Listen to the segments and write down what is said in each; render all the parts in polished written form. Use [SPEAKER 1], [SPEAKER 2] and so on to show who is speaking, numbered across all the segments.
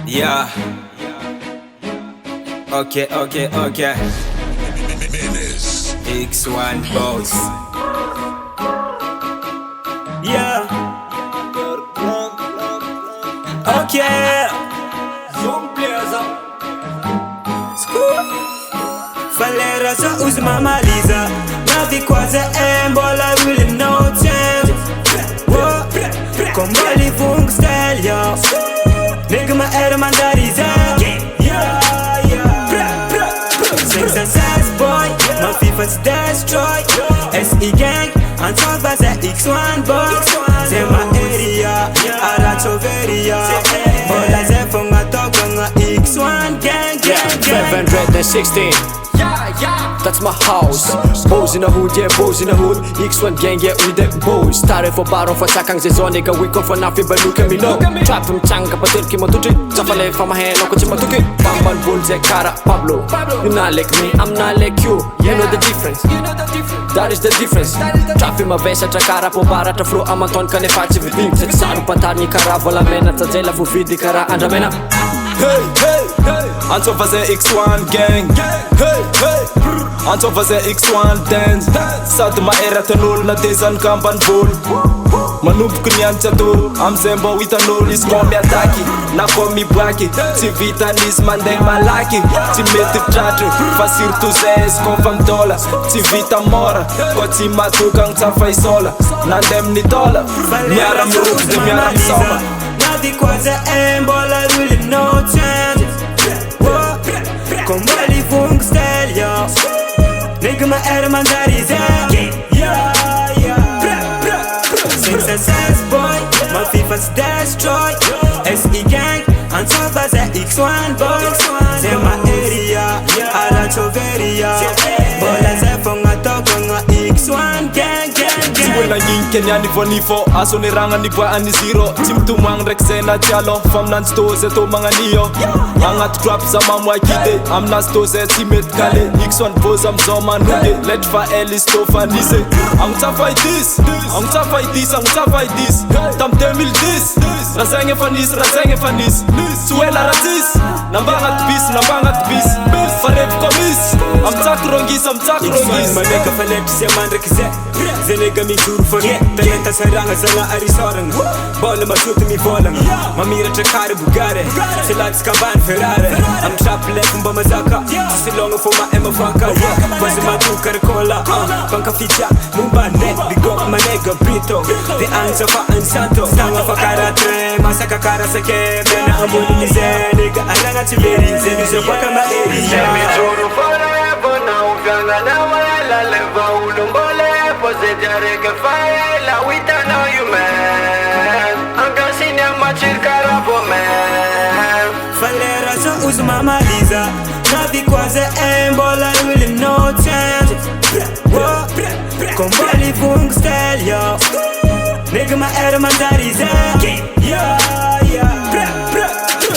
[SPEAKER 1] Yeah. Okay. X1 boss. Yeah. Okay. Young players up. School. Falera za uzimamaliza navikwaza embola really no chance. Kombali vung style yo. Nigga my era mandariza. Yeah. Sex and sass boy, my FIFA's destroy. SE gang, on top of the X1 boy. C'est ma area, Arachoveria. Bola zefo nga toka nga X1 gang.
[SPEAKER 2] 516. That's my house. Bows in the hood, yeah, bows in the hood. X1 gang, yeah, with the bows. Started for bottom for sakang zone, nigga, we come for nothing, but look at me, no. Trap from changa, but ki matuti. Zafale from my hand, no kuchi matuki. Bamban bull, Cara, Pablo. You're not like me, I'm not like you. You know the difference. That is the difference. Trap in my vest, at Cara, po barata flow, amaton kane fachi with him. Set saru patani kara, vola mena, tajela fu vidi kara, andamena.
[SPEAKER 3] Hey, Anto fazer X1 gang. Hey, Anto fazer X1 dance. Sado ma era tanol na desan kampan bol. Manubko niyan chato, amzembo itanol is komi ataki. Na komi bwaki, si vitanis mandeng malaki. Si meti tratre, fasir tu zes konfam dola. Si vita mora, ko si matukang tafay sola. Nandem ni dola, miaram roots de miaram soma.
[SPEAKER 1] Navikwaza embola really no chance. Kombali vung style yo. Nigga my era mandariza. Yeah. Sex and sass boy, my FIFA's destroy. SE gang, on top of the X1 boy. C'est ma area, Arachoveria. Bola zefo nga toka nga X1 gang.
[SPEAKER 3] Wala nginken yani vonifo aso ni ranga ni bwa ani zero tim tu mang rexena chalo fam nan stoze to mga niyo angat trap za mamwa kide am na stoze timet kale X1 bozam zoma nuge let fa elis to fanise am ta fight this tam 2010 razenge fanis suela ratis nambangat bis farev komis am tak rongis
[SPEAKER 1] my nigga falep se man rekze zenega mi dur forget talenta saranga zanga arisorang bola masutu mi volang mamira trakare bugare selats kaban ferrare am trap left mba mazaka silonga for my emma franca was my tukar cola banka ficha mumba net big up my nigga brito the answer for ansanto sanga for karate masaka karasake mena amuni nize nigga aranga chiberi zenizo kwa kama eri
[SPEAKER 4] me juro forever now ganga na wala leva ulombole pose jare ke faela we don't know you man I'm dancing in my chirkarapo man
[SPEAKER 1] Falera za uzimamaliza navikwaza embola really no chance. Kombali vung style yo. Nigga my era mandariza. Yeah.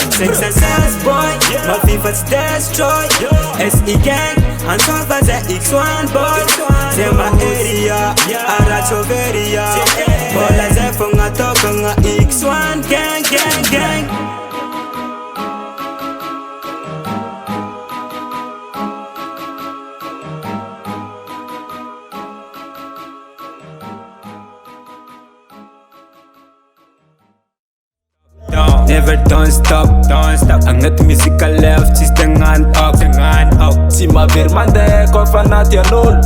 [SPEAKER 1] Sex and sass boy, my FIFA's destroy. SE gang, on top of the X1 boy. C'est ma area, Arachoveria. Bola zefo nga toka nga X1 gang. Never don't stop. Angat musical left, she's tengan up.
[SPEAKER 3] Si ma vermande ko fanat ya nol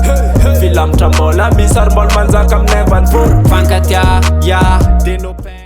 [SPEAKER 3] Filam tramola misar mol manza kam nevan full
[SPEAKER 2] Fankat ya, deno pen.